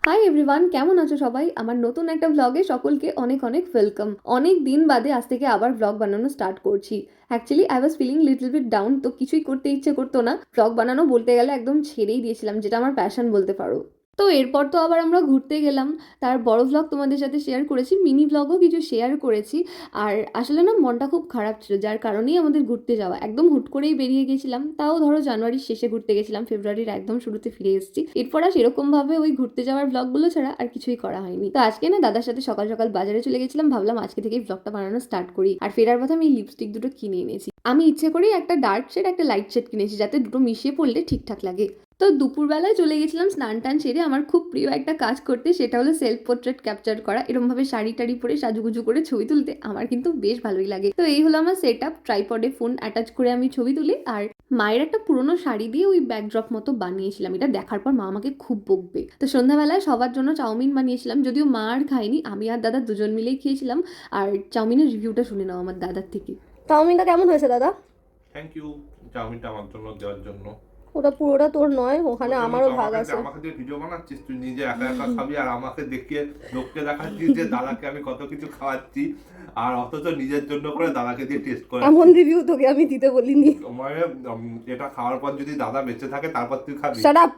Hi everyone, কেমন আছো সবাই? আমার নতুন একটা ব্লগে সকলকে অনেক অনেক ওয়েলকাম। অনেক দিন বাদে আজ থেকে আবার ব্লগ বানানো স্টার্ট করছি। Actually I was feeling little bit down, তো কিছুই করতে ইচ্ছে করতো না। ব্লগ বানানো বলতে গেলে একদম ছেড়েই দিয়েছিলাম, যেটা আমার প্যাশন বলতে পারো। তো এরপর তো আবার আমরা ঘুরতে গেলাম। তার বড় ব্লগ তোমাদের সাথে শেয়ার করেছি, মিনি ব্লগও কিছু শেয়ার করেছি। আর আসলে না, মনটা খুব খারাপ ছিল, যার কারণেই আমাদের ঘুরতে যাওয়া। একদম হুট করেই বেরিয়ে গেছিলাম, তাও ধরো জানুয়ারির শেষে ঘুরতে গেছিলাম, ফেব্রুয়ারির একদম শুরুতে ফিরে এসেছি। এরপর আর সেরকম ভাবে ওই ঘুরতে যাওয়ার ব্লগগুলো ছাড়া আর কিছুই করা হয়নি। তো আজকে না দাদার সাথে সকাল সকাল বাজারে চলে গেছিলাম, ভাবলাম আজকে থেকেই ব্লগটা বানানো স্টার্ট করি। আর ফেরার পথে আমি লিপস্টিক দুটো কিনে এনেছি। আমি ইচ্ছে করেই একটা ডার্ক শেড একটা লাইট শেড কিনেছি, যাতে দুটো মিশিয়ে পড়লে ঠিকঠাক লাগে। তো দুপুরবেলায় চলে গেছিলাম স্নান টান সেরে আমার খুব প্রিয় একটা কাজ করতে, সেটা হলো সেলফ পোর্ট্রেট ক্যাপচার করা। এরকম ভাবে শাড়ি টাড়ি পরে সাজুগুজু করে ছবি তুলতে আমার কিন্তু বেশ ভালোই লাগে। তো এই হলো আমার সেট আপ। ট্রাইপডে ফোন অ্যাটাচ করে আমি ছবি তুলি, আর মায়ের একটা পুরোনো শাড়ি দিয়ে ওই ব্যাকড্রপ মতো বানিয়েছিলাম। এটা দেখার পর মা আমাকে খুব বকবে। তো সন্ধ্যাবেলায় সবার জন্য চাউমিন বানিয়েছিলাম, যদিও মা আর খাইনি, আমি আর দাদা দুজন মিলেই খেয়েছিলাম। আর চাউমিনের রিভিউটা শুনে নাও আমার দাদার থেকে। চাউমিনটা কেমন হয়েছে দাদা? থ্যাংক ইউ চাউমিনটা আমার জন্য দেওয়ার জন্য। ওটা পুরোটা তোর নয়, ওখানে ওর জন্য আমারও তো ভাগ আমাকে আছে। আমাকে দিয়ে ভিডিও বানাচ্ছিস, তুই নিজে একা একা খাবি আর আমাকে দেখিয়ে লোককে দেখাচ্ছিস যে দাদাকে আমি কত কিছু খাওয়াচ্ছি, আর অথচ নিজের জন্য করে দাদাকে দিয়ে টেস্ট করে এমন রিভিউ তোকে আমি দিতে বলিনি। মানে এটা খাওয়ার পর যদি দাদা বেঁচে থাকে তারপর তুই খাবি? Shut up.